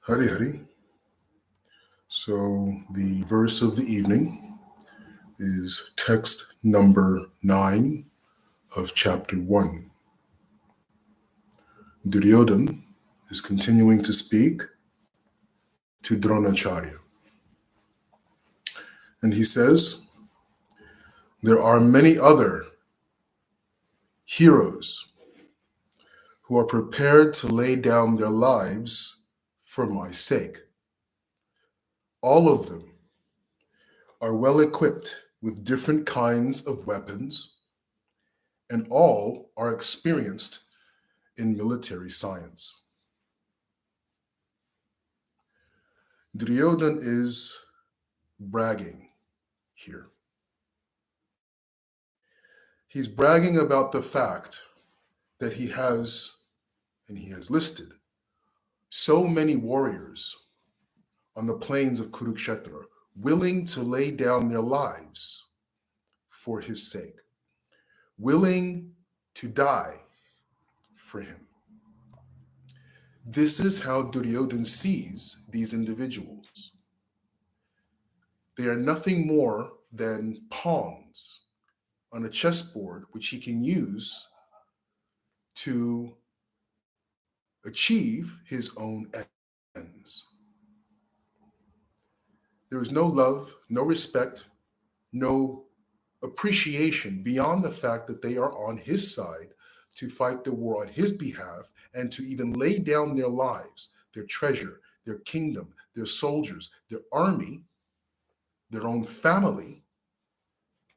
Hari Hari. So the verse of the evening is text number 9 of chapter 1. Duryodhana is continuing to speak to Dronacharya. And he says, there are many other heroes who are prepared to lay down their lives for my sake. All of them are well equipped with different kinds of weapons, and all are experienced in military science. Duryodhana is bragging here. He's bragging about the fact that he has listed so many warriors on the plains of Kurukshetra willing to lay down their lives for his sake, willing to die for him. This is how Duryodhana sees these individuals. They are nothing more than pawns on a chessboard which he can use to achieve his own ends. There is no love, no respect, no appreciation beyond the fact that they are on his side to fight the war on his behalf and to even lay down their lives, their treasure, their kingdom, their soldiers, their army, their own family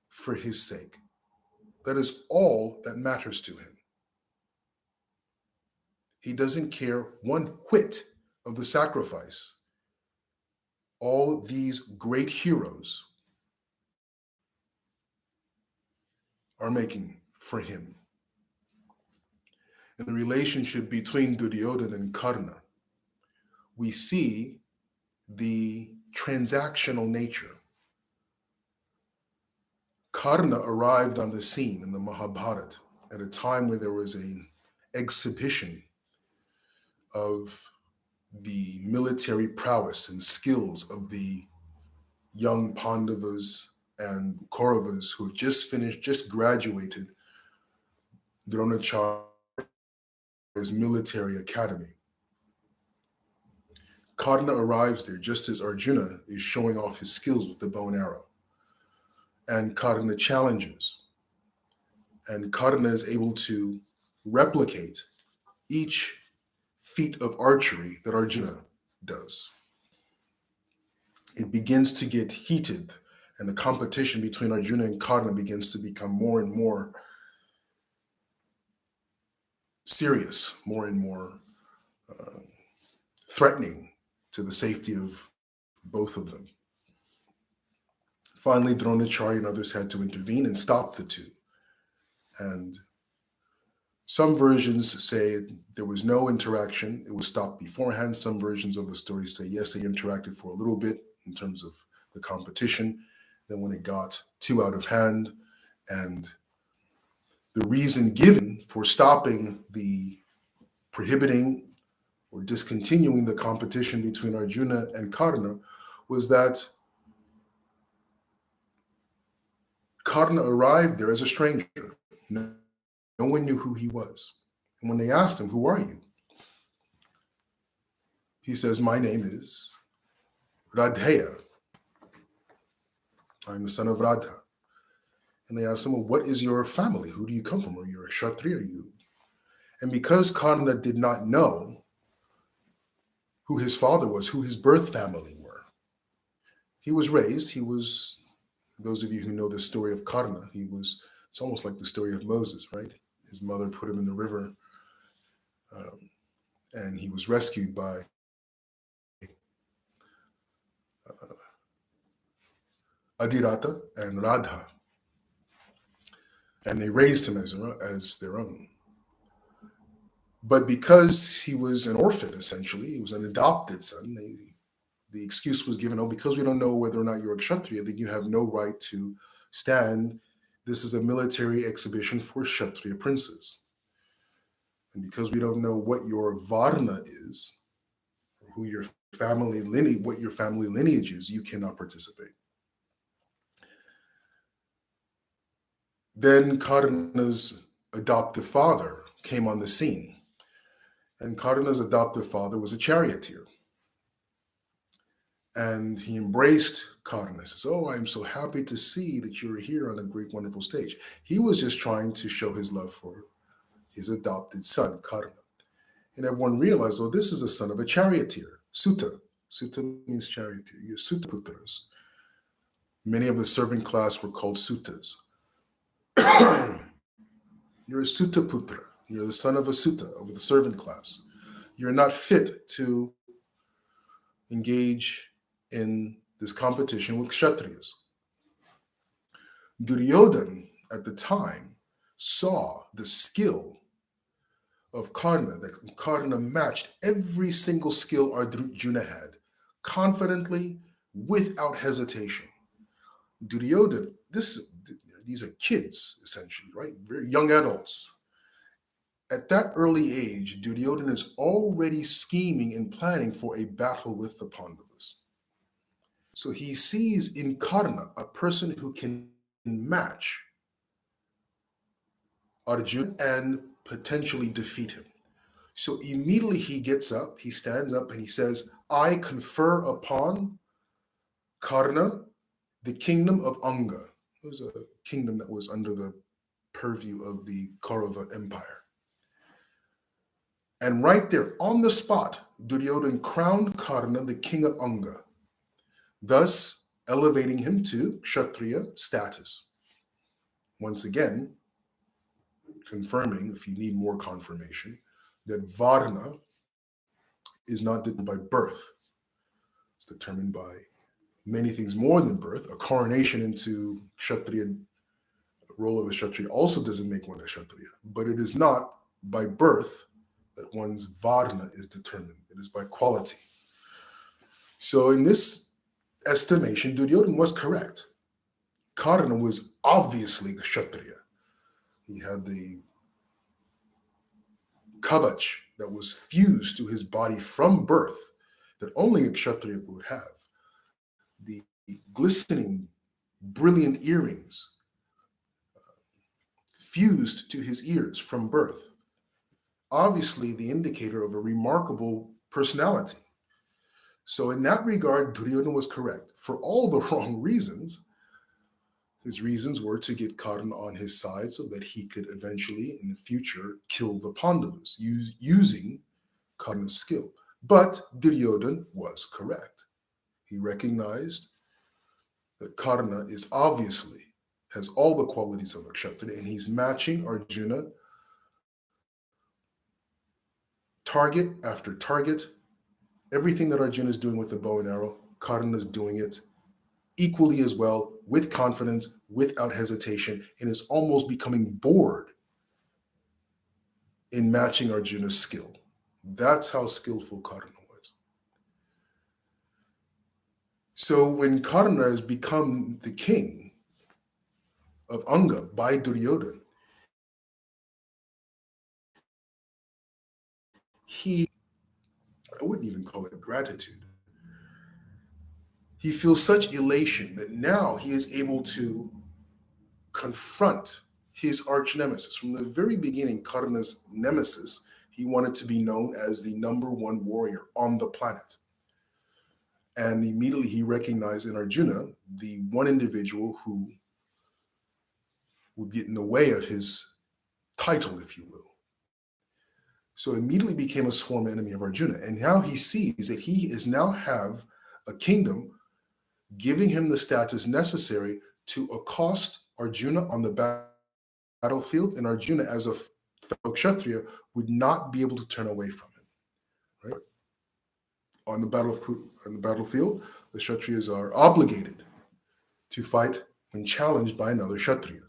for his sake. That is all that matters to him. He doesn't care one whit of the sacrifice all these great heroes are making for him. In the relationship between Duryodhana and Karna, we see the transactional nature. Karna arrived on the scene in the Mahabharata at a time where there was an exhibition of the military prowess and skills of the young Pandavas and Kauravas who had just graduated Dronacharya's military academy. Karna arrives there just as Arjuna is showing off his skills with the bow and arrow. And Karna challenges. And Karna is able to replicate each feat of archery that Arjuna does. It begins to get heated, and the competition between Arjuna and Karna begins to become more and more serious, more and more threatening to the safety of both of them. Finally, Dronacharya and others had to intervene and stop the two. And some versions say there was no interaction, it was stopped beforehand. Some versions of the story say, yes, they interacted for a little bit in terms of the competition. Then when it got too out of hand, and the reason given for stopping the prohibiting or discontinuing the competition between Arjuna and Karna was that Karna arrived there as a stranger. No one knew who he was. And when they asked him, who are you? He says, my name is Radheya. I'm the son of Radha. And they asked him, well, what is your family? Who do you come from? Are you a Kshatriya? And because Karna did not know who his father was, who his birth family were, those of you who know the story of Karna, it's almost like the story of Moses, right? His mother put him in the river, and he was rescued by Adhirata and Radha, and they raised him as their own. But because he was an orphan, essentially, he was an adopted son, the excuse was given, because we don't know whether or not you're a Kshatriya, then you have no right to stand. This is a military exhibition for Kshatriya princes. And because we don't know what your Varna is, or who your family lineage, what your family lineage is, you cannot participate. Then Karna's adoptive father came on the scene. And Karna's adoptive father was a charioteer. And he embraced Karna. He says, "Oh, I'm so happy to see that you're here on a great, wonderful stage." He was just trying to show his love for his adopted son, Karna. And everyone realized, oh, this is the son of a charioteer, Sutta. Sutta means charioteer. You're Sutta Putras. Many of the servant class were called Suttas. You're a Sutta Putra. You're the son of a Sutta, of the servant class. You're not fit to engage in this competition with Kshatriyas. Duryodhana, at the time, saw the skill of Karna, that Karna matched every single skill Arjuna had, confidently, without hesitation. Duryodhana, these are kids, essentially, right? Very young adults. At that early age, Duryodhana is already scheming and planning for a battle with the Pandavas. So he sees in Karna a person who can match Arjuna and potentially defeat him. So immediately he gets up, he stands up, and he says, "I confer upon Karna the kingdom of Anga." It was a kingdom that was under the purview of the Kaurava Empire. And right there, on the spot, Duryodhana crowned Karna the king of Anga, thus elevating him to Kshatriya status. Once again, confirming, if you need more confirmation, that Varna is not determined by birth. It's determined by many things more than birth. A coronation into Kshatriya, role of a Kshatriya, also doesn't make one a Kshatriya, but it is not by birth that one's Varna is determined. It is by quality. So in this estimation, Duryodhana was correct. Karna was obviously the Kshatriya. He had the kavach that was fused to his body from birth that only a Kshatriya would have. The glistening, brilliant earrings fused to his ears from birth. Obviously, the indicator of a remarkable personality. So, in that regard, Duryodhana was correct. For all the wrong reasons, his reasons were to get Karna on his side so that he could eventually, in the future, kill the Pandavas using Karna's skill. But Duryodhana was correct. He recognized that Karna is obviously has all the qualities of a Kshatriya, and he's matching Arjuna target after target. Everything that Arjuna is doing with the bow and arrow, Karna is doing it equally as well, with confidence, without hesitation, and is almost becoming bored in matching Arjuna's skill. That's how skillful Karna was. So when Karna has become the king of Anga by Duryodhana, I wouldn't even call it gratitude. He feels such elation that now he is able to confront his arch nemesis. From the very beginning, Karna's nemesis, he wanted to be known as the number one warrior on the planet. And immediately he recognized in Arjuna the one individual who would get in the way of his title, if you will. So immediately became a sworn enemy of Arjuna. And now he sees that he is now have a kingdom giving him the status necessary to accost Arjuna on the battlefield, and Arjuna, as a fellow Kshatriya, would not be able to turn away from him. Right? On the battlefield, the Kshatriyas are obligated to fight when challenged by another Kshatriya.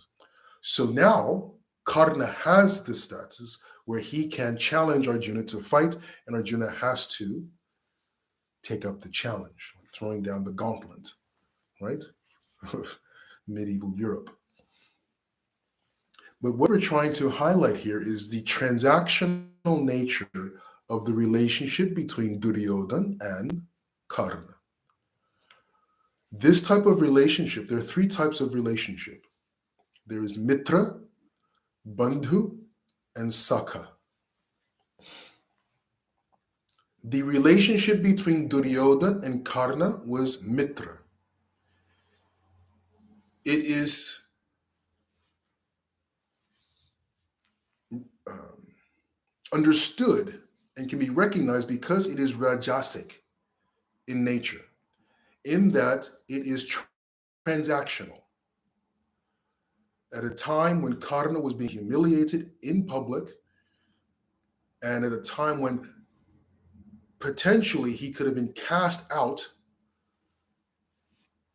So now Karna has the status where he can challenge Arjuna to fight, and Arjuna has to take up the challenge, like throwing down the gauntlet, right? Of medieval Europe. But what we're trying to highlight here is the transactional nature of the relationship between Duryodhana and Karna. This type of relationship, there are three types of relationship. There is Mitra, Bandhu, and Sakha. The relationship between Duryodhana and Karna was Mitra. It is understood and can be recognized because it is Rajasic in nature, in that it is transactional. At a time when Karna was being humiliated in public, and at a time when potentially he could have been cast out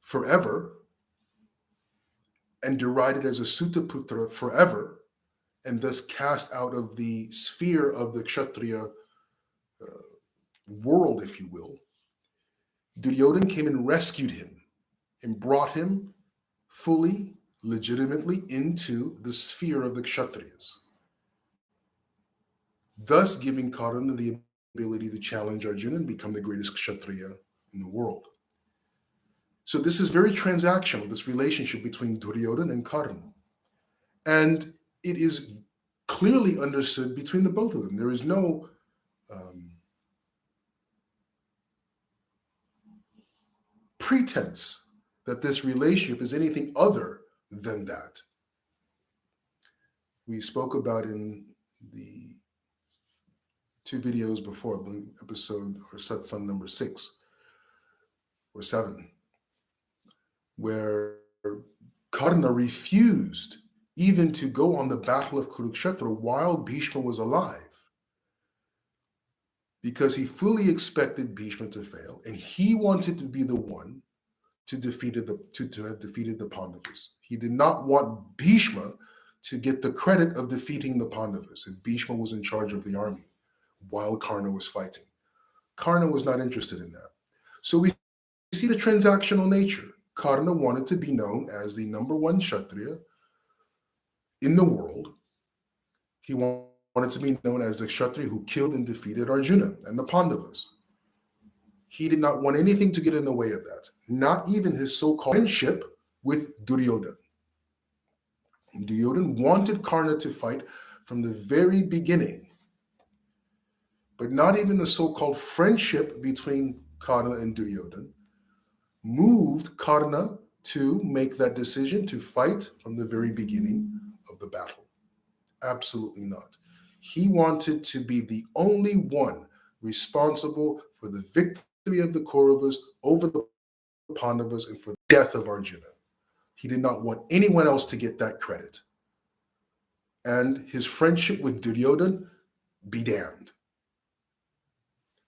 forever and derided as a Sutaputra forever, and thus cast out of the sphere of the Kshatriya world, if you will, Duryodhana came and rescued him and brought him fully, legitimately into the sphere of the Kshatriyas, thus giving Karna the ability to challenge Arjuna and become the greatest Kshatriya in the world. So this is very transactional, this relationship between Duryodhana and Karna. And it is clearly understood between the both of them. There is no pretense that this relationship is anything other than that. We spoke about in the 2 videos before, episode or Satsang number 6 or 7, where Karna refused even to go on the battle of Kurukshetra while Bhishma was alive, because he fully expected Bhishma to fail, and he wanted to be the one to have defeated the Pandavas. He did not want Bhishma to get the credit of defeating the Pandavas, and Bhishma was in charge of the army while Karna was fighting. Karna was not interested in that. So we see the transactional nature. Karna wanted to be known as the number one Kshatriya in the world. He wanted to be known as the Kshatriya who killed and defeated Arjuna and the Pandavas. He did not want anything to get in the way of that, not even his so-called friendship with Duryodhana. Duryodhana wanted Karna to fight from the very beginning, but not even the so-called friendship between Karna and Duryodhana moved Karna to make that decision to fight from the very beginning of the battle. Absolutely not. He wanted to be the only one responsible for the victory of the Kauravas over the Pandavas and for the death of Arjuna. He did not want anyone else to get that credit. And his friendship with Duryodhana, be damned.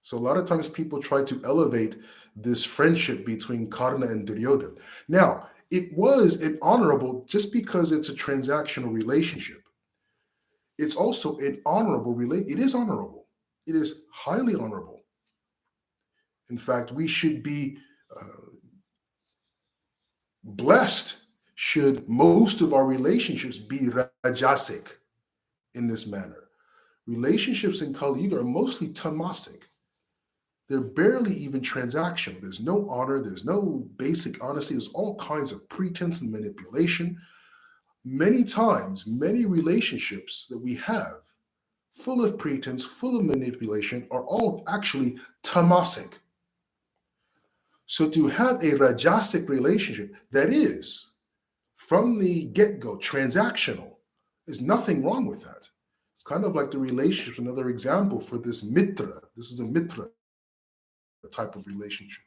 So a lot of times people try to elevate this friendship between Karna and Duryodhana. Now, it was an honorable, just because it's a transactional relationship, it's also an honorable relationship. It is honorable. It is highly honorable. In fact, we should be blessed should most of our relationships be rajasic in this manner. Relationships in Kali Yuga are mostly tamasic. They're barely even transactional. There's no honor. There's no basic honesty. There's all kinds of pretense and manipulation. Many times, many relationships that we have, full of pretense, full of manipulation, are all actually tamasic. So to have a rajasic relationship that is, from the get-go, transactional, there's nothing wrong with that. It's kind of like the relationship, another example for this mitra. This is a mitra type of relationship.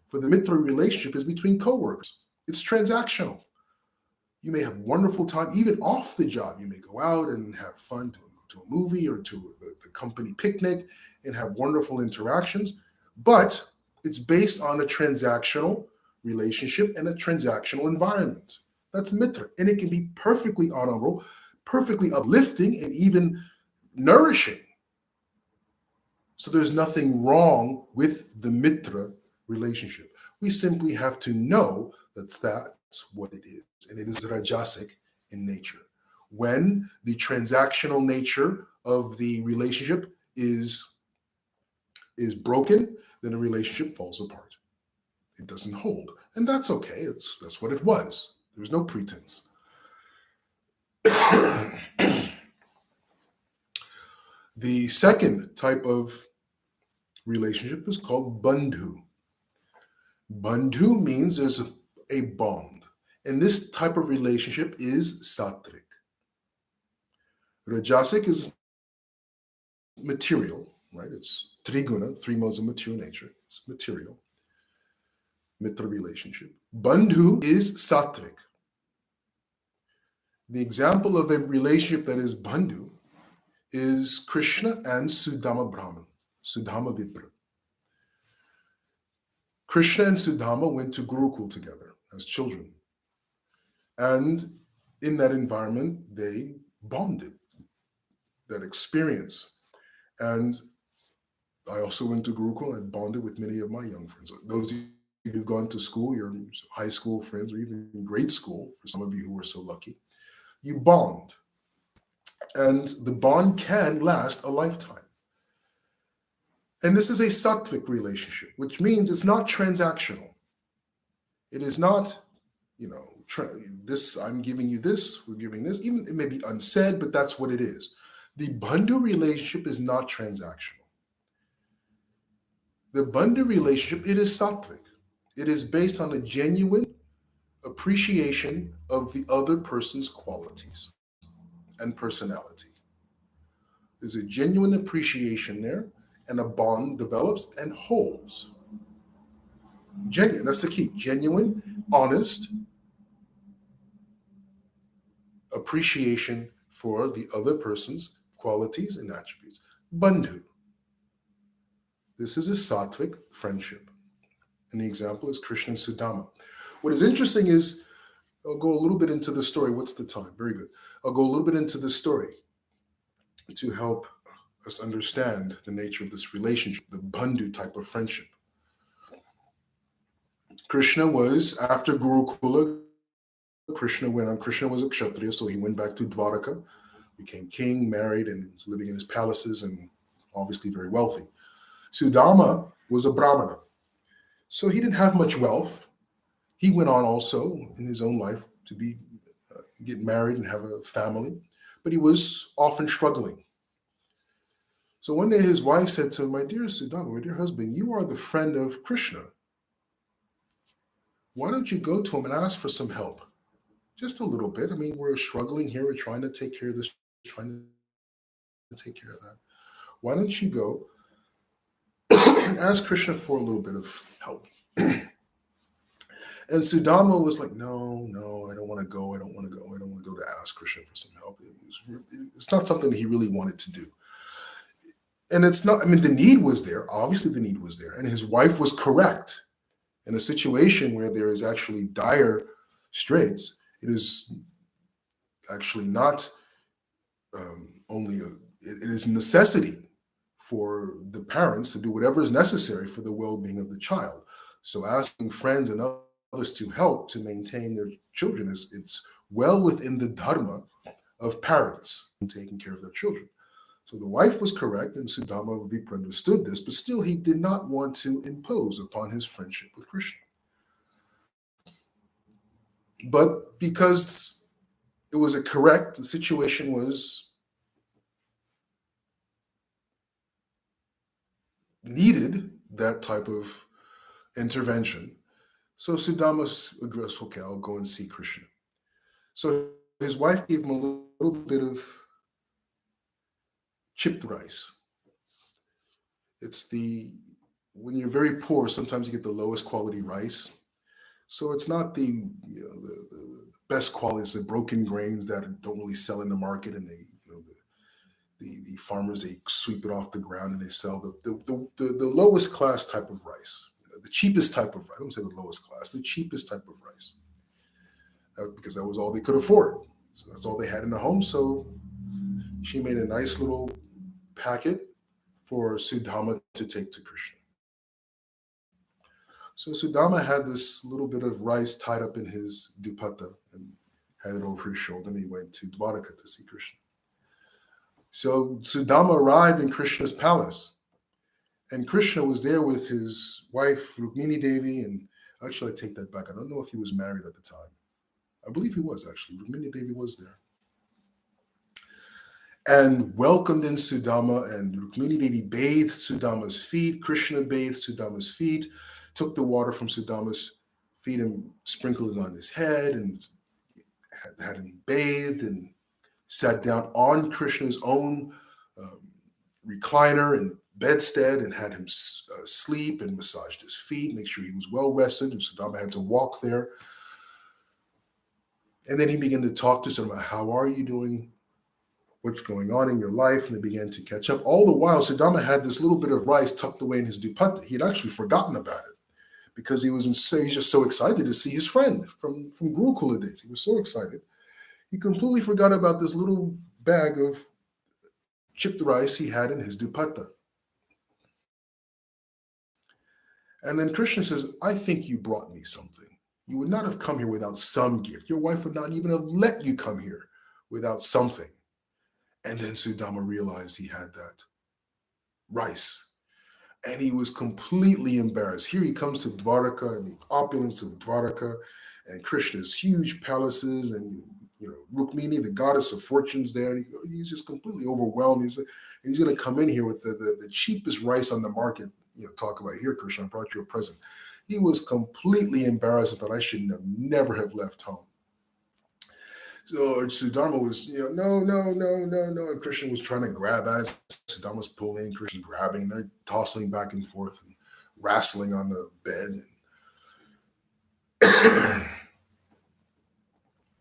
For the mitra relationship is between co-workers. It's transactional. You may have wonderful time, even off the job. You may go out and have fun, go to a movie or to the company picnic and have wonderful interactions, but it's based on a transactional relationship and a transactional environment. That's mitra, and it can be perfectly honorable, perfectly uplifting, and even nourishing. So there's nothing wrong with the mitra relationship. We simply have to know that's what it is, and it is rajasic in nature. When the transactional nature of the relationship is broken, then the relationship falls apart. It doesn't hold. And that's okay. That's what it was. There was no pretense. The second type of relationship is called bandhu. Bandhu means there's a bond. And this type of relationship is sattvic. Rajasic is material, right? It's triguna, three modes of material nature. It's material. Mitra relationship. Bandhu is sattvic. The example of a relationship that is bandhu is Krishna and Sudama Brahman, Sudama Vipra. Krishna and Sudama went to Gurukul together as children. And in that environment, they bonded, that experience. And I also went to Gurukul and bonded with many of my young friends. Those of you who've gone to school, your high school friends, or even grade school, for some of you who were so lucky, you bond. And the bond can last a lifetime. And this is a sattvic relationship, which means it's not transactional. It is not, this, I'm giving you this, we're giving this. Even it may be unsaid, but that's what it is. The bandhu relationship is not transactional. The bandhu relationship, it is sattvic. It is based on a genuine appreciation of the other person's qualities and personality. There's a genuine appreciation there, and a bond develops and holds. Genuine, that's the key. Genuine, honest appreciation for the other person's qualities and attributes. Bandhu. This is a sattvic friendship. And the example is Krishna and Sudama. What is interesting is, I'll go a little bit into the story. What's the time? Very good. I'll go a little bit into the story to help us understand the nature of this relationship, the bandhu type of friendship. Krishna was, after Gurukula, Krishna was a Kshatriya, so he went back to Dwaraka, became king, married, and was living in his palaces, and obviously very wealthy. Sudama was a Brahmana, so he didn't have much wealth. He went on also in his own life to get married and have a family, but he was often struggling. So one day his wife said to him, my dear Sudama, my dear husband, you are the friend of Krishna. Why don't you go to him and ask for some help? Just a little bit. I mean, we're struggling here. We're trying to take care of this, trying to take care of that. Why don't you go and ask Krishna for a little bit of help? And Sudama was like, no, I don't want to go. I don't want to go to ask Krishna for some help. It's not something that he really wanted to do. And it's not, I mean, the need was there. Obviously, the need was there. And his wife was correct. In a situation where there is actually dire straits, it is actually not it is a necessity for the parents to do whatever is necessary for the well-being of the child. So asking friends and others to help to maintain their children it's well within the dharma of parents in taking care of their children. So the wife was correct, and Sudama Vipra understood this, but still he did not want to impose upon his friendship with Krishna. But because it was the situation was needed that type of intervention. So Sudama's aggressed, okay, I'll go and see Krishna. So his wife gave him a little bit of chipped rice. When you're very poor, sometimes you get the lowest quality rice. So it's not the best quality. It's the broken grains that don't really sell in the market, and the farmers, they sweep it off the ground and they sell the lowest class type of rice, the cheapest type of rice. I don't say the lowest class, the cheapest type of rice, because that was all they could afford. So that's all they had in the home. So she made a nice little packet for Sudama to take to Krishna. So Sudama had this little bit of rice tied up in his dupatta and had it over his shoulder, and he went to Dwaraka to see Krishna. So Sudama arrived in Krishna's palace, and Krishna was there with his wife, Rukmini Devi, and actually, I take that back. I don't know if he was married at the time. I believe he was, actually. Rukmini Devi was there. And welcomed in Sudama, and Rukmini Devi bathed Sudama's feet. Krishna bathed Sudama's feet, took the water from Sudama's feet and sprinkled it on his head, and had him bathed, and sat down on Krishna's own recliner and bedstead, and had him sleep, and massaged his feet, make sure he was well rested. And Sudama had to walk there. And then he began to talk to Sudama, how are you doing? What's going on in your life? And they began to catch up. All the while, Sudama had this little bit of rice tucked away in his dupatta. He had actually forgotten about it because he was just so excited to see his friend from Gurukula days. He was so excited. He completely forgot about this little bag of chipped rice he had in his dupatta. And then Krishna says, I think you brought me something. You would not have come here without some gift. Your wife would not even have let you come here without something. And then Sudama realized he had that rice. And he was completely embarrassed. Here he comes to Dwaraka and the opulence of Dwaraka and Krishna's huge palaces, and Rukmini, the goddess of fortunes there. And he's just completely overwhelmed. He's going to come in here with the cheapest rice on the market. Talk about, here, Krishna, I brought you a present. He was completely embarrassed and thought, I should never have left home. So Sudama was, no. And Krishna was trying to grab at it. Sudama was pulling, Krishna grabbing. They're tossing back and forth and wrestling on the bed.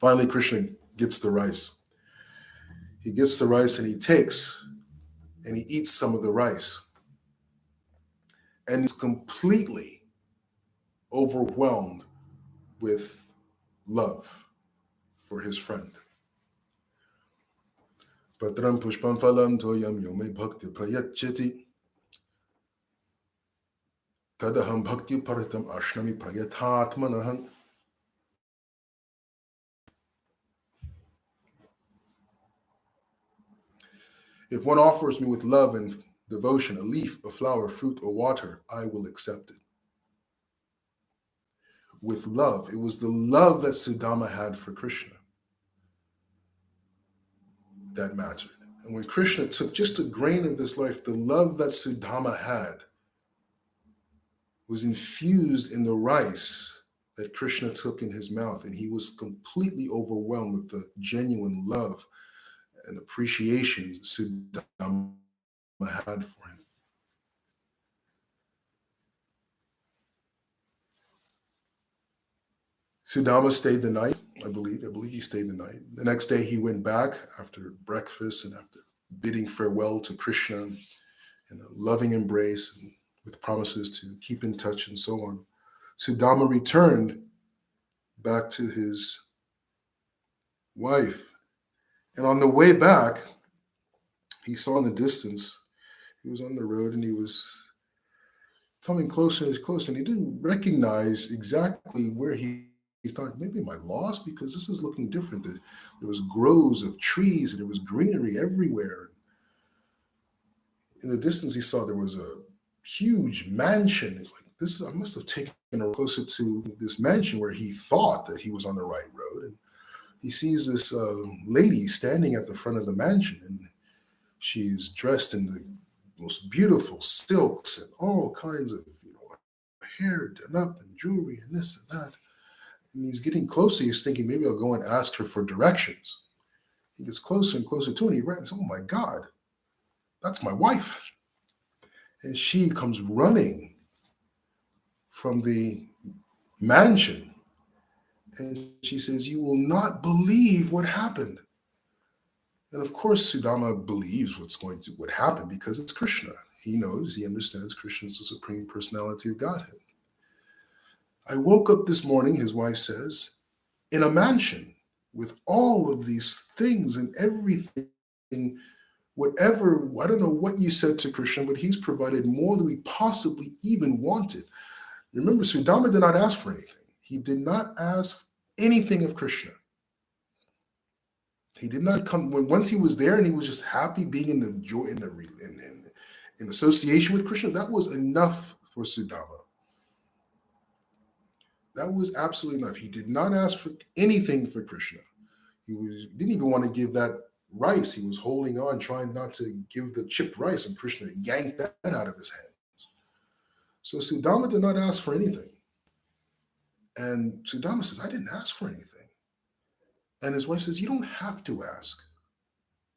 Finally, Krishna gets the rice. He gets the rice and he takes and he eats some of the rice. And he's completely overwhelmed with love for his friend. Patram pushpam phalam toyam yome bhakti prayachati tadaham bhakti paratam ashnami prayathatmanahan. If one offers me with love and devotion a leaf, a flower, fruit, or water, I will accept it. With love. It was the love that Sudama had for Krishna that mattered. And when Krishna took just a grain of this life, the love that Sudama had was infused in the rice that Krishna took in his mouth, and he was completely overwhelmed with the genuine love and appreciation Sudama had for him. Sudama stayed the night, I believe he stayed the night. The next day he went back after breakfast and after bidding farewell to Krishna in a loving embrace and with promises to keep in touch and so on. Sudama returned back to his wife. And on the way back, he saw in the distance, he was on the road and he was coming closer and closer, and he didn't recognize exactly where he thought, maybe am I lost? Because this is looking different. There was groves of trees and there was greenery everywhere. In the distance, he saw there was a huge mansion. He's like, I must have taken her closer to this mansion where he thought that he was on the right road. And he sees this lady standing at the front of the mansion, and she's dressed in the most beautiful silks and all kinds of, hair done up and jewelry and this and that. And he's getting closer. He's thinking, maybe I'll go and ask her for directions. He gets closer and closer to her, and he runs. Oh my God, that's my wife. And she comes running from the mansion. And she says, you will not believe what happened. And of course, Sudama believes what happened because it's Krishna. He knows, he understands Krishna is the Supreme Personality of Godhead. I woke up this morning, his wife says, in a mansion with all of these things and everything, whatever, I don't know what you said to Krishna, but he's provided more than we possibly even wanted. Remember, Sudama did not ask for anything. He did not ask anything of Krishna. He did not come once he was there and he was just happy being in the joy in association with Krishna. That was enough for Sudama. That was absolutely enough. He did not ask for anything for Krishna. Didn't even want to give that rice. He was holding on, trying not to give the chipped rice, and Krishna yanked that out of his hands. So Sudama did not ask for anything. And Sudama says, I didn't ask for anything. And his wife says, you don't have to ask.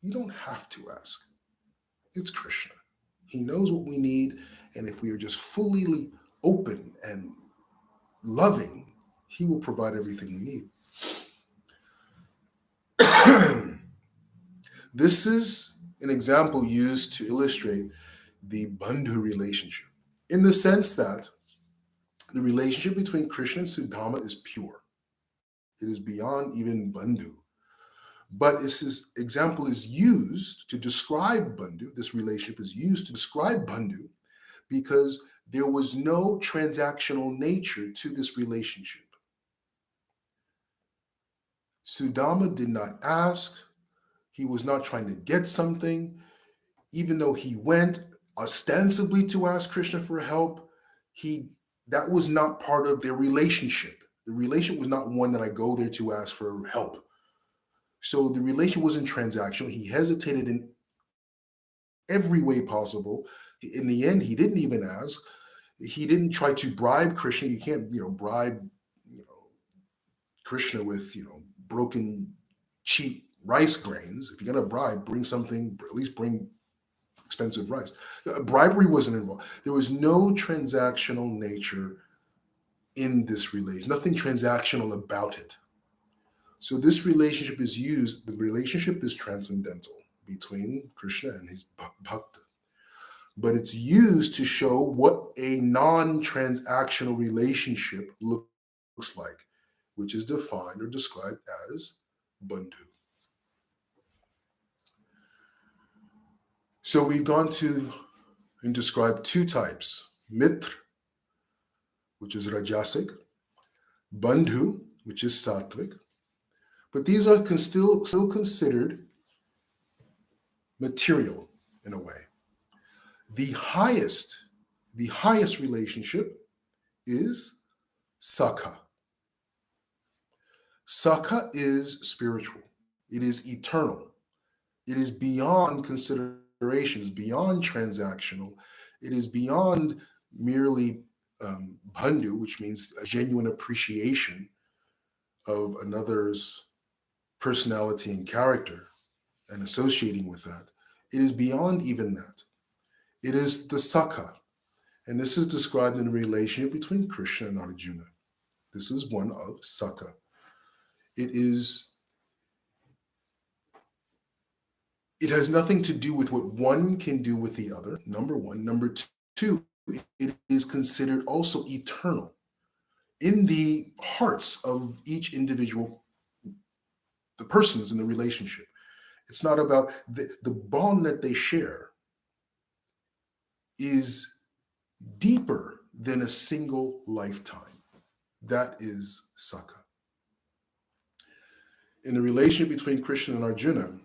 You don't have to ask. It's Krishna. He knows what we need. And if we are just fully open and loving, he will provide everything we need. This is an example used to illustrate the bandhu relationship, in the sense that the relationship between Krishna and Sudama is pure. It is beyond even bandhu. But this example is used to describe bandhu. This relationship is used to describe bandhu because there was no transactional nature to this relationship. Sudama did not ask. He was not trying to get something. Even though he went ostensibly to ask Krishna for help, that was not part of their relationship. The relationship was not one that I go there to ask for help. So the relation wasn't transactional. He hesitated in every way possible. In the end, he didn't even ask. He didn't try to bribe Krishna. You can't, bribe, Krishna with, broken, cheap rice grains. If you're going to bribe, bring something, at least bring expensive rice. Bribery wasn't involved. There was no transactional nature in this relation, nothing transactional about it. So this relationship is the relationship is transcendental between Krishna and his bhakta. But it's used to show what a non-transactional relationship looks like, which is defined or described as bandhu. So we've gone to and described two types: mitra, which is rajasic, bandhu, which is sattvic. But these are still considered material in a way. The highest relationship is sakha. Sakha is spiritual. It is eternal. It is beyond considerations, beyond transactional. It is beyond merely bandhu, which means a genuine appreciation of another's personality and character and associating with that. It is beyond even that. It is the sakha. And this is described in the relationship between Krishna and Arjuna. This is one of sakha. It has nothing to do with what one can do with the other, number one. Number two, it is considered also eternal in the hearts of each individual, the persons in the relationship. It's not about the bond that they share is deeper than a single lifetime. That is sakha. In the relationship between Krishna and Arjuna,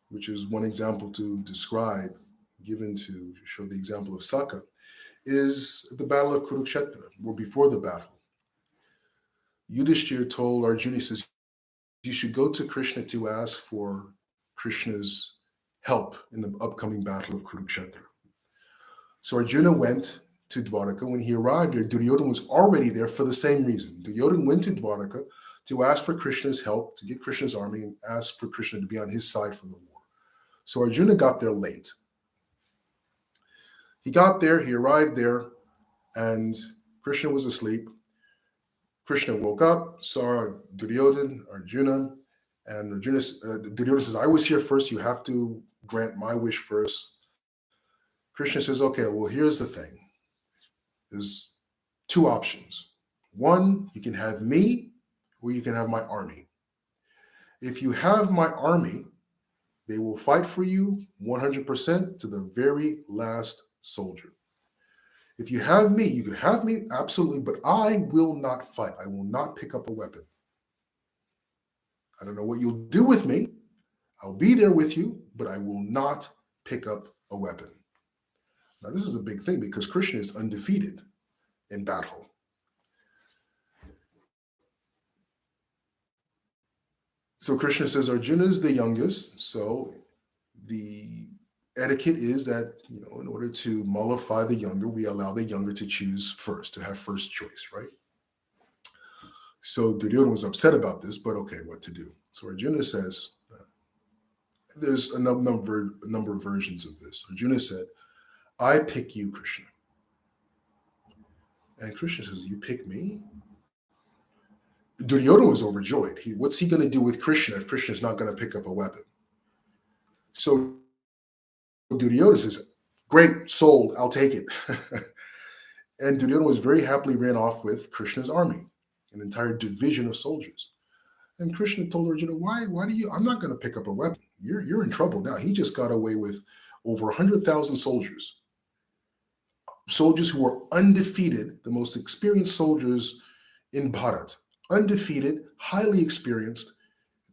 which is one example to describe, given to show the example of sakha, is the battle of Kurukshetra, or before the battle. Yudhishthira told Arjuna, he says, you should go to Krishna to ask for Krishna's help in the upcoming battle of Kurukshetra. So Arjuna went to Dwaraka. When he arrived there, Duryodhana was already there for the same reason. Duryodhana went to Dwaraka to ask for Krishna's help, to get Krishna's army, and ask for Krishna to be on his side for the war. So Arjuna got there late. He arrived there, and Krishna was asleep. Krishna woke up, saw Duryodhana, Arjuna, and Duryodhana says, I was here first, you have to grant my wish first. Krishna says, okay, well, here's the thing. There's two options. One, you can have me, or you can have my army. If you have my army, they will fight for you 100% to the very last soldier. If you have me, you can have me, absolutely, but I will not fight. I will not pick up a weapon. I don't know what you'll do with me, I'll be there with you, but I will not pick up a weapon. Now, this is a big thing because Krishna is undefeated in battle. So Krishna says Arjuna is the youngest, so the etiquette is that, in order to mollify the younger, we allow the younger to choose first, to have first choice, right? So Duryodhana was upset about this, but okay, what to do? So Arjuna says, there's a number of versions of this. Arjuna said, I pick you, Krishna. And Krishna says, you pick me? Duryodhana was overjoyed. What's he going to do with Krishna if Krishna is not going to pick up a weapon? So Duryodhana says, great, sold, I'll take it. And Duryodhana was very happily ran off with Krishna's army, an entire division of soldiers. And Krishna told Arjuna, why do you, I'm not going to pick up a weapon. You're in trouble now. He just got away with over 100,000 soldiers who were undefeated, the most experienced soldiers in Bharat, undefeated, highly experienced.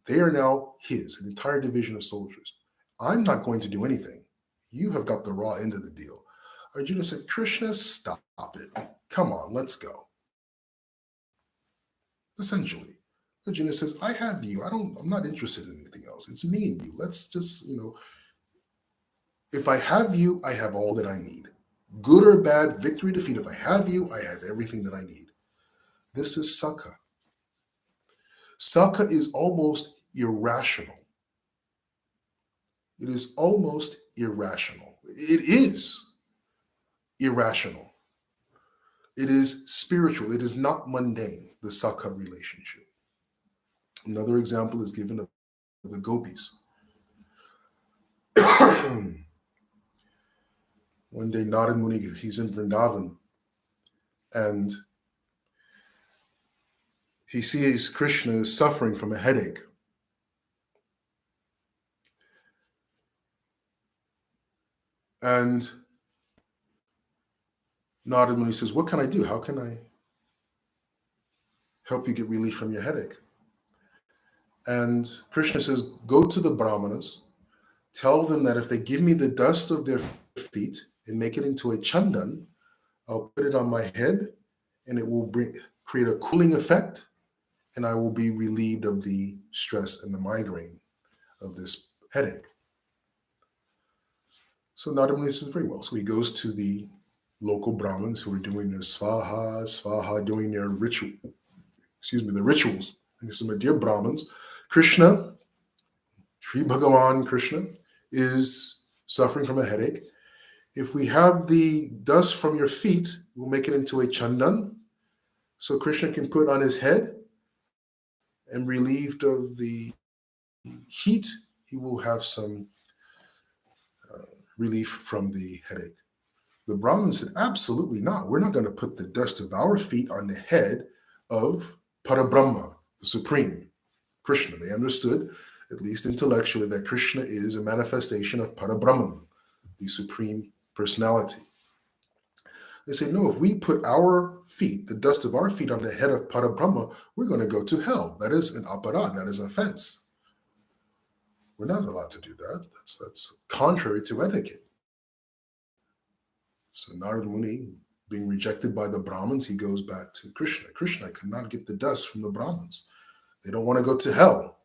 They are now his, an entire division of soldiers. I'm not going to do anything. You have got the raw end of the deal. Arjuna said, Krishna, stop it. Come on, let's go. Essentially, Arjuna says, I have you. I'm not interested in anything else. It's me and you. Let's just, if I have you, I have all that I need. Good or bad, victory, defeat. If I have you, I have everything that I need. This is Sakha. Sakha is almost irrational. It is almost irrational. It is irrational. It is spiritual. It is not mundane, the Sakha relationship. Another example is given of the gopis. One day, Narad Muni, he's in Vrindavan, and he sees Krishna suffering from a headache. And Narad Muni says, what can I do? How can I help you get relief from your headache? And Krishna says, go to the Brahmanas, tell them that if they give me the dust of their feet and make it into a chandan, I'll put it on my head and it will create a cooling effect, and I will be relieved of the stress and the migraine of this headache. So Narad Muni says, very well. So he goes to the local Brahmins who are doing their svaha, doing their rituals. And he said, my dear Brahmins, Krishna, Sri Bhagavan Krishna, is suffering from a headache. If we have the dust from your feet, we'll make it into a chandan, so Krishna can put on his head, and relieved of the heat, he will have some relief from the headache. The Brahmin said, absolutely not. We're not going to put the dust of our feet on the head of Parabrahma, the Supreme, Krishna. They understood, at least intellectually, that Krishna is a manifestation of Parabrahman, the Supreme Personality. They say, no, if we put our feet, the dust of our feet on the head of Parabrahma, we're going to go to hell. That is an aparad, that is an offense. We're not allowed to do that. That's contrary to etiquette. So Narad Muni, being rejected by the Brahmins, he goes back to Krishna. Krishna, I could not get the dust from the Brahmins. They don't want to go to hell.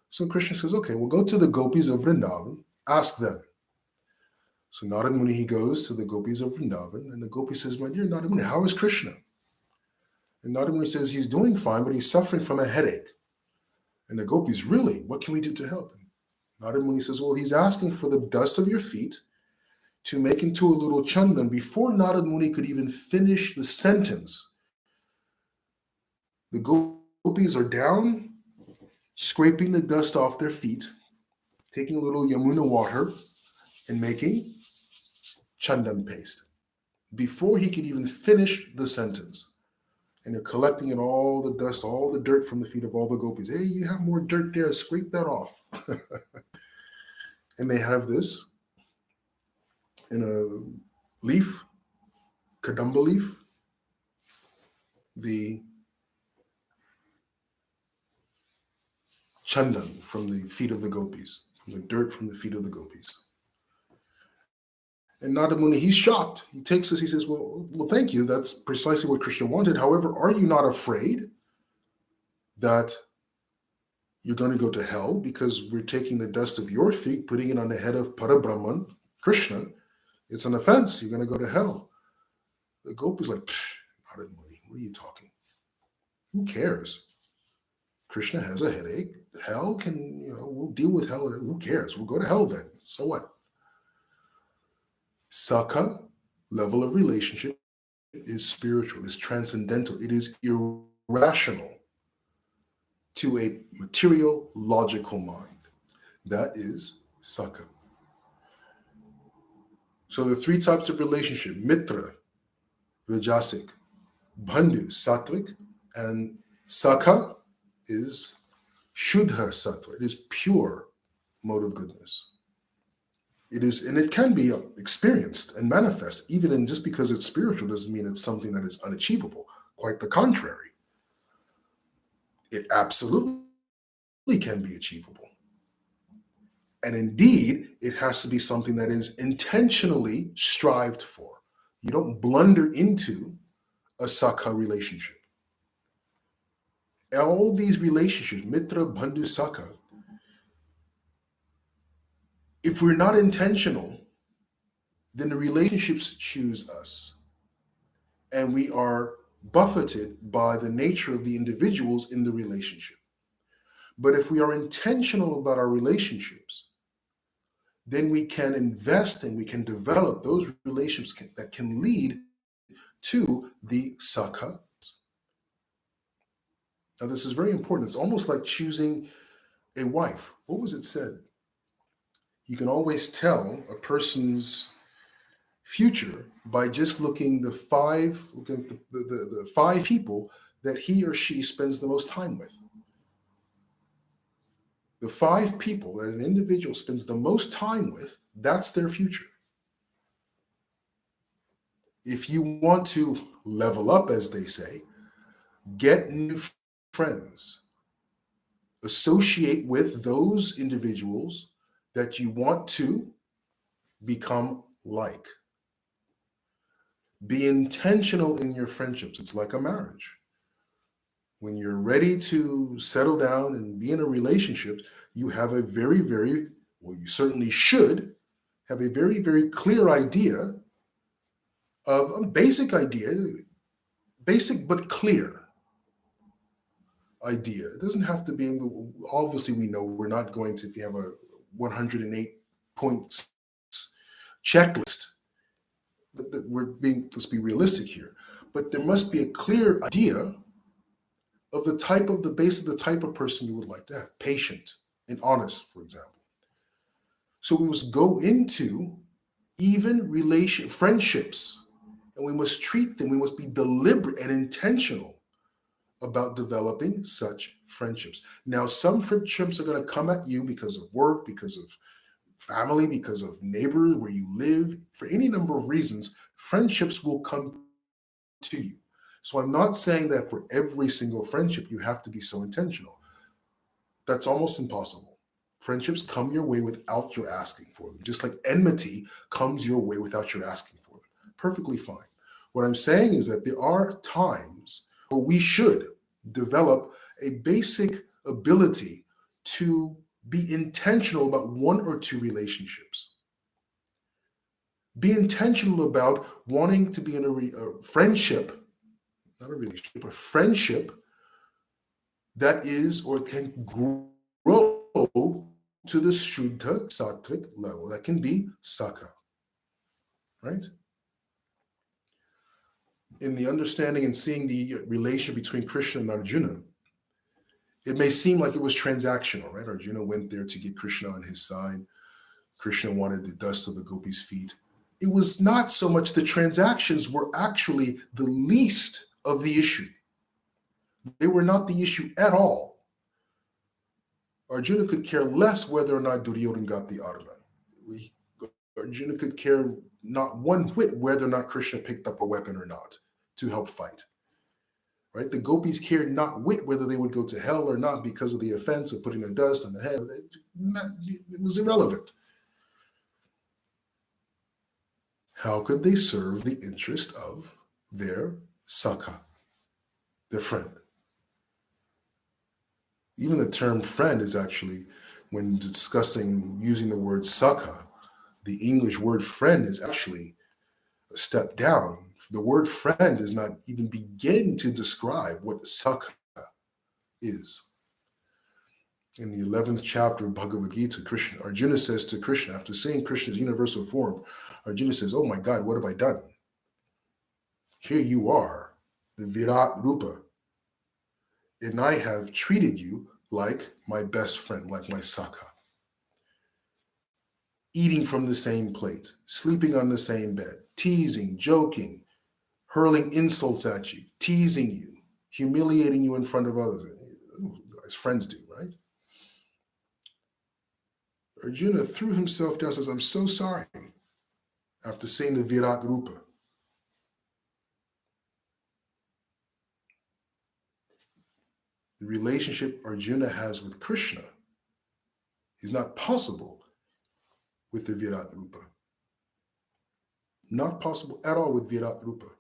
So Krishna says, okay, we'll go to the gopis of Vrindavan, ask them. So Narad Muni, he goes to the gopis of Vrindavan, and the gopi says, my dear Narad Muni, how is Krishna? And Narad Muni says, he's doing fine, but he's suffering from a headache. And the gopis, really, what can we do to help him? Narad Muni says, well, he's asking for the dust of your feet to make into a little chandan. Before Narad Muni could even finish the sentence, the gopis are down, scraping the dust off their feet, taking a little Yamuna water, and making chandan paste. Before he could even finish the sentence. And they're collecting in all the dust, all the dirt from the feet of all the gopis. Hey, you have more dirt there, scrape that off. And they have this in a leaf, kadamba leaf, the chandan from the feet of the gopis. the dirt from the feet of the gopis. And Nada Muni, he's shocked. He takes this, he says, well, thank you. That's precisely what Krishna wanted. However, are you not afraid that you're going to go to hell because we're taking the dust of your feet, putting it on the head of Parabrahman, Krishna? It's an offense. You're going to go to hell. The gopis like, Nada Muni, what are you talking? Who cares? Krishna has a headache. Hell can, we'll deal with hell. Who cares? We'll go to hell then. So what? Sakha, level of relationship, is spiritual, is transcendental, it is irrational to a material, logical mind. That is Sakha. So the three types of relationship, Mitra, Rajasic, Bandhu, Sattvic, and Sakha is Shuddha Sattva. It is pure mode of goodness. It is, and it can be experienced and manifest, even in just because it's spiritual doesn't mean it's something that is unachievable. Quite the contrary. It absolutely can be achievable. And indeed, it has to be something that is intentionally strived for. You don't blunder into a Sakha relationship. All these relationships, Mitra, Bandhu, Sakha, if we're not intentional, then the relationships choose us. And we are buffeted by the nature of the individuals in the relationship. But if we are intentional about our relationships, then we can invest and we can develop those relationships that can lead to the Sakha. Now, this is very important. It's almost like choosing a wife. What was it said? You can always tell a person's future by just looking at the five people that he or she spends the most time with. The five people that an individual spends the most time with, that's their future. If you want to level up, as they say, get new friends. Associate with those individuals that you want to become like. Be intentional in your friendships. It's like a marriage. When you're ready to settle down and be in a relationship, you have a very, very, well, you certainly should have a very, very clear idea of a basic idea, basic but clear idea. It doesn't have to be, obviously we know we're not going to, if you have a 108 points checklist, let's be realistic here, but there must be a clear idea of the type of the base of the type of person you would like to have, patient and honest, for example. So we must go into even friendships, and we must treat them, we must be deliberate and intentional about developing such friendships. Now, some friendships are going to come at you because of work, because of family, because of neighbors, where you live, for any number of reasons, friendships will come to you. So I'm not saying that for every single friendship you have to be so intentional. That's almost impossible. Friendships come your way without your asking for them, just like enmity comes your way without your asking for them. Perfectly fine. What I'm saying is that there are times where we should develop a basic ability to be intentional about one or two relationships. Be intentional about wanting to be in a friendship, not a relationship, a friendship that is or can grow to the Shuddha Sattvic level. That can be Sakha, right? In the understanding and seeing the relation between Krishna and Arjuna, it may seem like it was transactional, right? Arjuna went there to get Krishna on his side. Krishna wanted the dust of the gopis' feet. It was not so much the transactions were actually the least of the issue. They were not the issue at all. Arjuna could care less whether or not Duryodhana got the armor. Arjuna could care not one whit whether or not Krishna picked up a weapon or not to help fight. right? The gopis cared not whit whether they would go to hell or not because of the offense of putting a dust on the head. It was irrelevant. How could they serve the interest of their Sakha, their friend? Even the term friend is actually, when discussing using the word Sakha, the English word friend is actually a step down. The word friend does not even begin to describe what Sakha is. In the 11th chapter of Bhagavad Gita, Arjuna says to Krishna, after seeing Krishna's universal form, Arjuna says, "Oh my God, what have I done? Here you are, the Virat Rupa, and I have treated you like my best friend, like my Sakha. Eating from the same plate, sleeping on the same bed, teasing, joking, hurling insults at you, teasing you, humiliating you in front of others, as friends do, right?" Arjuna threw himself down and says, "I'm so sorry," after seeing the Virat Rupa. The relationship Arjuna has with Krishna is not possible with the Virat Rupa. Not possible at all with Virat Rupa.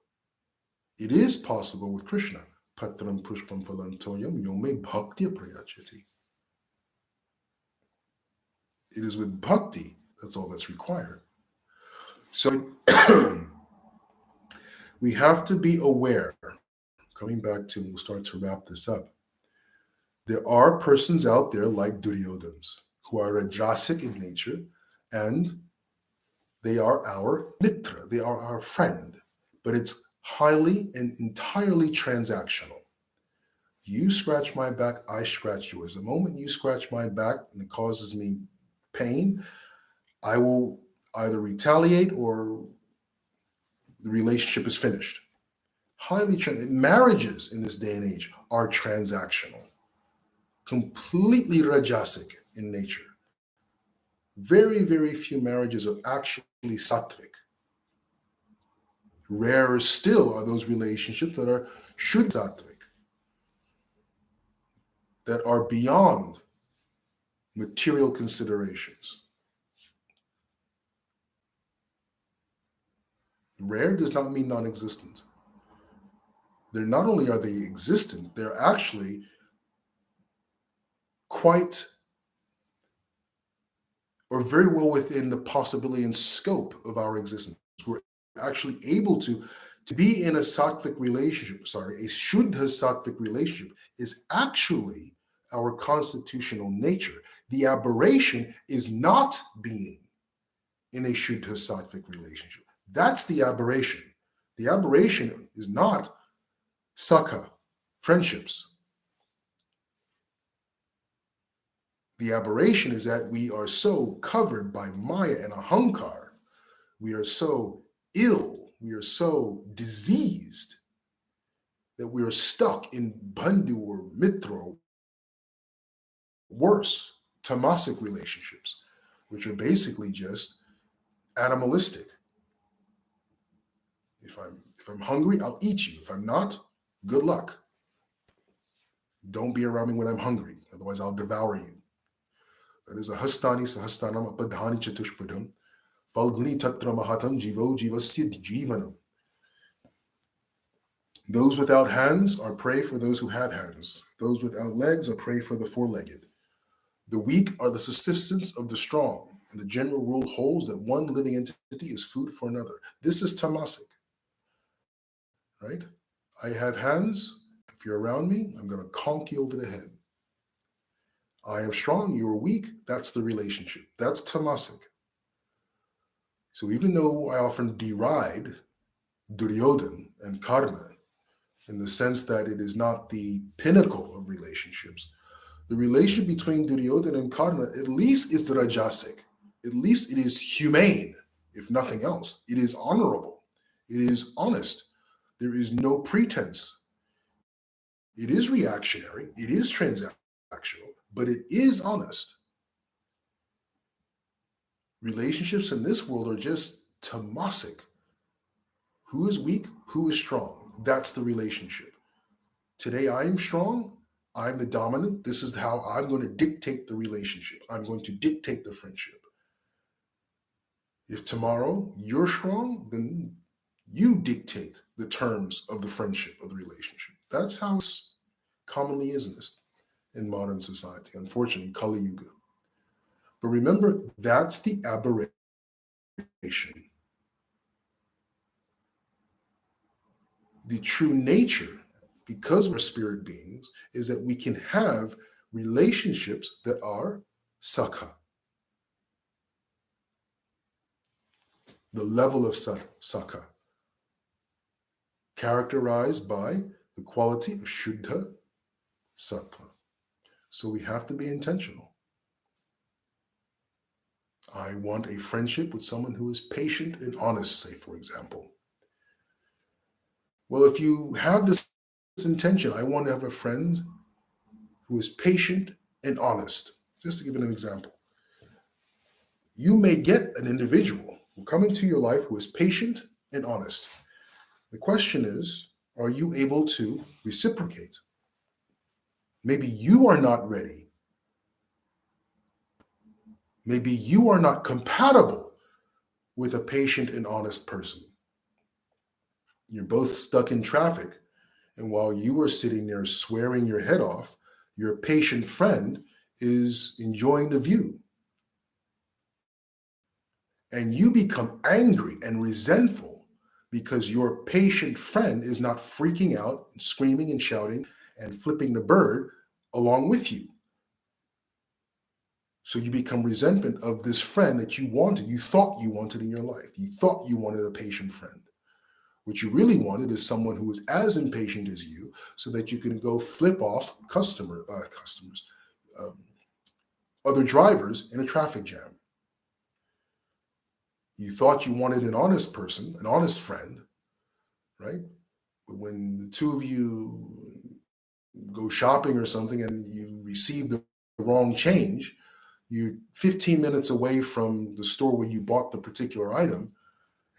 It is possible with Krishna. Patram pushpam phalam toyam yome bhakti prayachati. It is with bhakti, that's all that's required. So we have to be aware, coming back to, we'll start to wrap this up. There are persons out there like Duryodhans who are rajasic in nature, and they are our mitra, they are our friend, but it's highly and entirely transactional. You scratch my back, I scratch yours. The moment you scratch my back and it causes me pain, I will either retaliate or the relationship is finished. Marriages in this day and age are transactional, completely rajasic in nature. Very, very few marriages are actually sattvic. Rarer still are those relationships that are shuddha sattvic, that are beyond material considerations. Rare does not mean non-existent. They're not only are they existent, they're actually quite or very well within the possibility and scope of our existence. We're actually able to be in a sattvic relationship, a shuddha sattvic relationship is actually our constitutional nature. The aberration is not being in a shuddha sattvic relationship. That's the aberration. The aberration is not sakha, friendships. The aberration is that we are so covered by maya and ahankar, we are so ill, we are so diseased that we are stuck in bandhu or mitra, or worse, tamasic relationships, which are basically just animalistic. If I'm hungry, I'll eat you. If I'm not, good luck. Don't be around me when I'm hungry, otherwise I'll devour you. That is a hastani sahastanam apadhani chatushpadam falguni tatra mahatam jivo jivasya jivanam. Those without hands are prey for those who have hands. Those without legs are prey for the four-legged. The weak are the subsistence of the strong, and the general rule holds that one living entity is food for another. This is tamasic, right? I have hands. If you're around me, I'm going to conk you over the head. I am strong, you are weak. That's the relationship. That's tamasic. So even though I often deride Duryodhana and Karna in the sense that it is not the pinnacle of relationships, the relationship between Duryodhana and Karna at least is rajasic. At least it is humane, if nothing else. It is honorable. It is honest. There is no pretense. It is reactionary. It is transactional, but it is honest. Relationships in this world are just tamasic. Who is weak? Who is strong? That's the relationship. Today I'm strong. I'm the dominant. This is how I'm going to dictate the relationship. I'm going to dictate the friendship. If tomorrow you're strong, then you dictate the terms of the friendship, of the relationship. That's how it commonly is in modern society, unfortunately, Kali Yuga. But remember, that's the aberration. The true nature, because we're spirit beings, is that we can have relationships that are sakha, the level of sakha, characterized by the quality of shuddha sattva. So we have to be intentional. I want a friendship with someone who is patient and honest, say, for example. Well, if you have this intention, I want to have a friend who is patient and honest. Just to give it an example, you may get an individual who come into your life who is patient and honest. The question is, are you able to reciprocate? Maybe you are not ready. Maybe you are not compatible with a patient and honest person. You're both stuck in traffic, and while you are sitting there swearing your head off, your patient friend is enjoying the view. And you become angry and resentful because your patient friend is not freaking out and screaming and shouting and flipping the bird along with you. So you become resentment of this friend that you wanted, you thought you wanted in your life. You thought you wanted a patient friend. What you really wanted is someone who is as impatient as you so that you can go flip off other drivers in a traffic jam. You thought you wanted an honest person, an honest friend, right? But when the two of you go shopping or something and you receive the wrong change, you're 15 minutes away from the store where you bought the particular item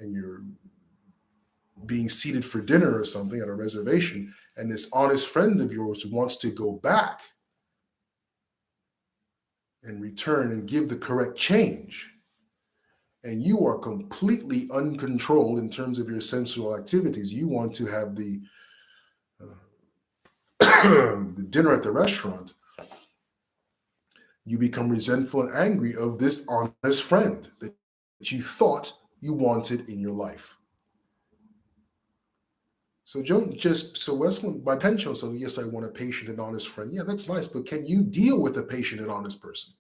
and you're being seated for dinner or something at a reservation, and this honest friend of yours wants to go back and return and give the correct change, and you are completely uncontrolled in terms of your sensual activities. You want to have the the dinner at the restaurant. You become resentful and angry of this honest friend that you thought you wanted in your life. So don't just, so that's when by pension, so yes, I want a patient and honest friend. Yeah, that's nice, but can you deal with a patient and honest person?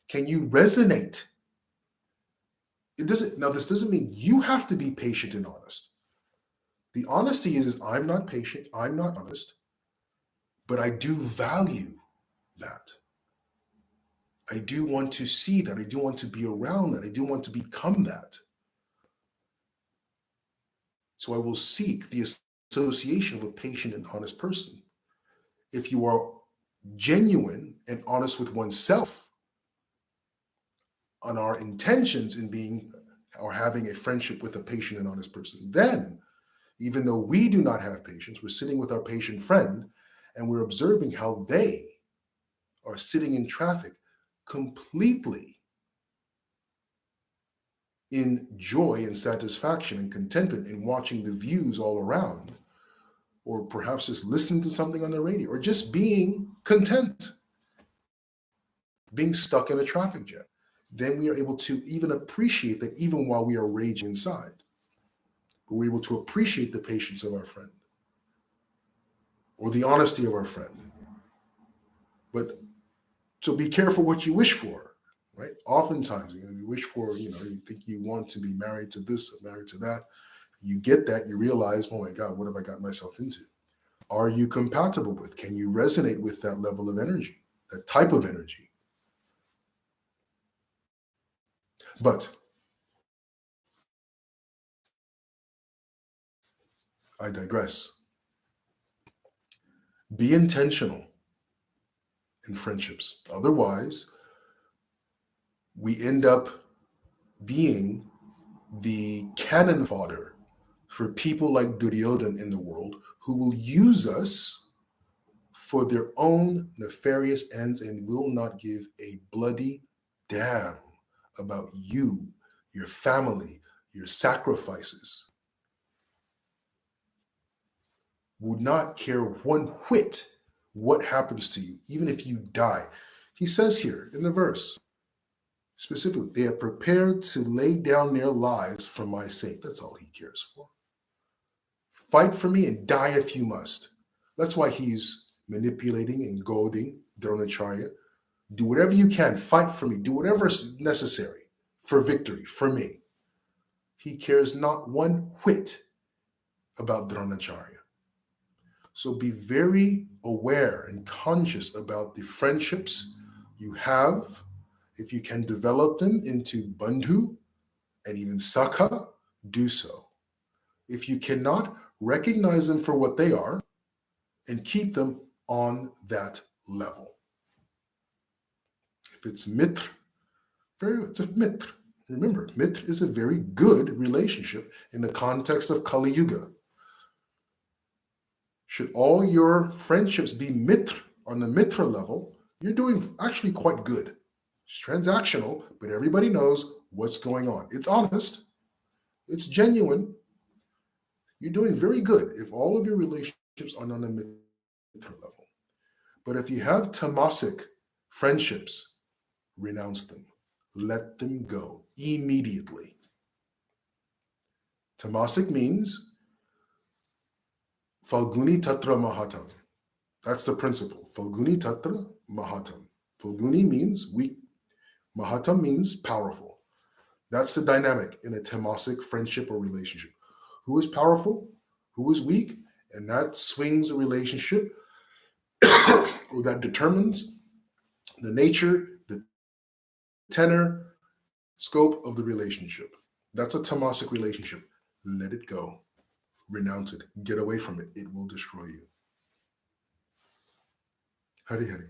Can you resonate? It doesn't, now this doesn't mean you have to be patient and honest. The honesty is I'm not patient, I'm not honest, but I do value that. I do want to see that. I do want to be around that. I do want to become that. So I will seek the association of a patient and honest person. If you are genuine and honest with oneself on our intentions in being or having a friendship with a patient and honest person, then even though we do not have patience, we're sitting with our patient friend and we're observing how they are sitting in traffic completely in joy and satisfaction and contentment in watching the views all around, or perhaps just listening to something on the radio, or just being content, being stuck in a traffic jam. Then we are able to even appreciate that even while we are raging inside, but we're able to appreciate the patience of our friend or the honesty of our friend. But so be careful what you wish for, right? Oftentimes, you wish for, you think you want to be married to this or married to that. You get that, you realize, oh my God, what have I got myself into? Are you compatible with? Can you resonate with that level of energy, that type of energy? But I digress. Be intentional in friendships. Otherwise, we end up being the cannon fodder for people like Duryodhana in the world who will use us for their own nefarious ends and will not give a bloody damn about you, your family, your sacrifices. Would not care one whit what happens to you, even if you die. He says here in the verse, specifically, they are prepared to lay down their lives for my sake. That's all he cares for. Fight for me and die if you must. That's why he's manipulating and goading Dronacharya. Do whatever you can, fight for me, do whatever is necessary for victory, for me. He cares not one whit about Dronacharya. So be very aware and conscious about the friendships you have. If you can develop them into bandhu and even sakha, do so. If you cannot, recognize them for what they are and keep them on that level. If it's mitra, it's a mitra. Remember, mitra is a very good relationship in the context of Kali Yuga. Should all your friendships be mitra on the mitra level, you're doing actually quite good. It's transactional, but everybody knows what's going on. It's honest. It's genuine. You're doing very good if all of your relationships are on the mitra level. But if you have tamasic friendships, renounce them. Let them go immediately. Tamasic means Falguni Tatra Mahatam. That's the principle. Falguni Tatra Mahatam. Falguni means weak. Mahatam means powerful. That's the dynamic in a tamasic friendship or relationship. Who is powerful? Who is weak? And that swings a relationship or that determines the nature, the tenor, scope of the relationship. That's a tamasic relationship. Let it go. Renounce it. Get away from it. It will destroy you. Hari Hari.